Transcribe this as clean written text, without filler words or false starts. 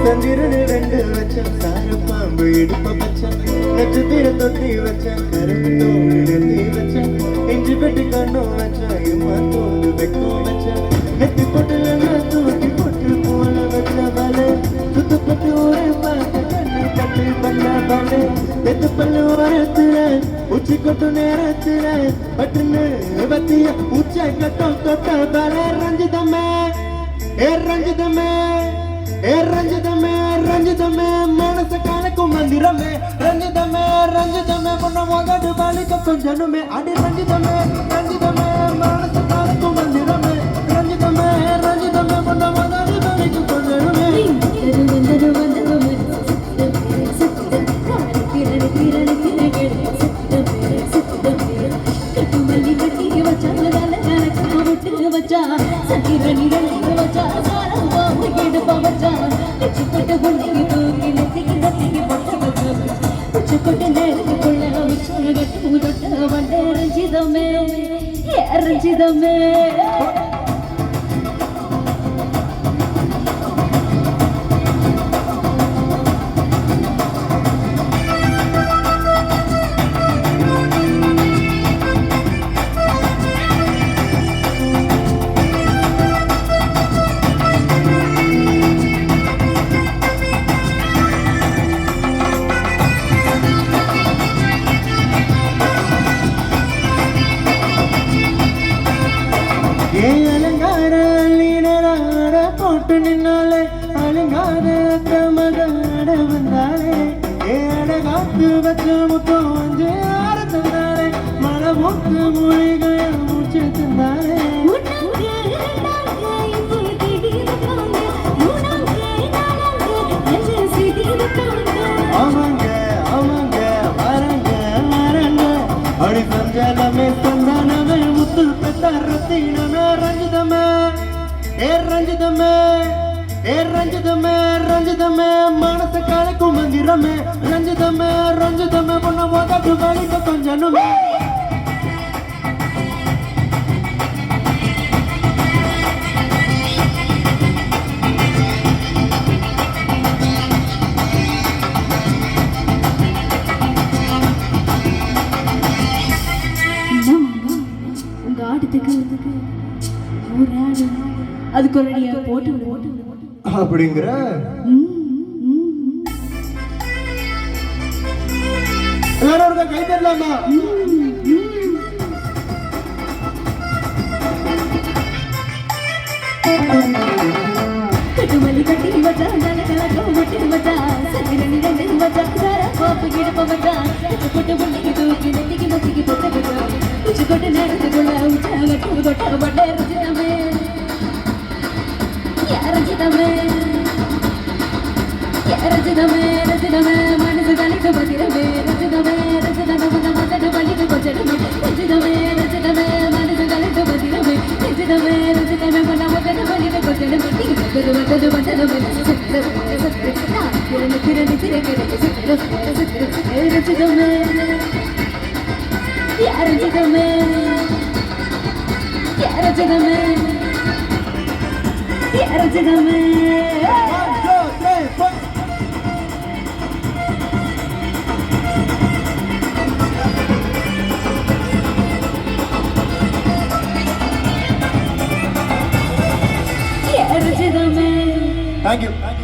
சந்திரனு ரெண்டு வச்சம் சார பாம்பு இடுப்ப பச்சம் நட்சத்திர தொட்டி வச்சம் கரும்பு தோடு நெத்தி வச்சம் இஞ்சி பெட்டு கண்ணும் வச்சம் இம்மா தோடு வெக்கம் வச்சம் நெத்தி பொட்டுல தூக்கி பொட்டு போல வச்ச பல சுத்தப்பட்டு ஒரு பார்த்து கண்ணு பட்டு பண்ண பல தெத்து பல்லு ஓரத்துல உச்சி கொட்டு நேரத்துல பட்டுன்னு பத்திய உச்ச கட்டம் தொட்ட பல ரஞ்சிதமே ரஞ்சிதமே ரஞ்சிதமே ரஞ்சிதமே மனச கணக்கும் மந்திரமே ரஞ்சிதமே ரஞ்சிதமே பொண்ண மோகாடு பாலிக்க கொஞ்சனுமே அடி ரஞ்சிதமே ரஞ்சிதமே மனச கணக்கும் மந்திரமே ரஞ்சிதமே ரஞ்சிதமே பொண்ண மோகாடு பாலிக்க கொஞ்சனுமே ரஞ்சிதமே நின்னாலே அழுங்காத மகாட வந்தாலே ஏடகாத்து வச்ச முத்தம் வந்து ஆற தந்தாலே மனமுக்கு மூலிகைய மூச்சு தந்தாலே ஆமாங்க ஆமாங்க வரங்க வரங்க அடி சஞ்சலமே சந்தானமே முத்து பெத்த ரத்தினமே ரஞ்சிதமே ரஞ்சிதமே ரஞ்சிதமே ரஞ்சிதமே மனச கலைக்கும் மந்திரமே ரஞ்சிதமே ரஞ்சிதமே பொண்ண மோதாட்டு வேலைக்கு கொஞ்சனுமே உங்க ஆட்டத்துக்கு அதுக்கு ஒரு அடியா போட்டு அப்படிங்கிற எல்லாரும் கை தரலாமா கட்டுமல்லி கட்டி வச்சா நல்ல கலக்கம் முட்டி வச்சா சந்திரனி ரெண்டு வச்சா சார பாப்பு கிடப்ப வச்சா கொட்டு பொண்ணுக்கு தூக்கி நெத்திக்கு நெத்திக்கு பொட்ட வச்சா உச்சி கொட்டு நேரத்துக்குள்ள உச்சா கட்டு கொட்ட பட்டே ரஞ்சிதமே ரஞ்சிதமே ரஞ்சிதமே ரஞ்சிதமே மனசு கலைக்கு பத்திரமே ரஞ்சிதமே ரஞ்சிதமே முன்ன மதடு பள்ளிக்கு கொஞ்சமே ரஞ்சிதமே ரஞ்சிதமே மனசு கலைக்கு பத்திரமே ரஞ்சிதமே ரஞ்சிதமே முன்ன மதடு பள்ளிக்கு கொஞ்சமே மதடு மதடு மதடு கிரணி கிரணி கிரணி ரஞ்சிதமே ரஞ்சிதமே ரஞ்சிதமே ரஞ்சிதமே Thank you.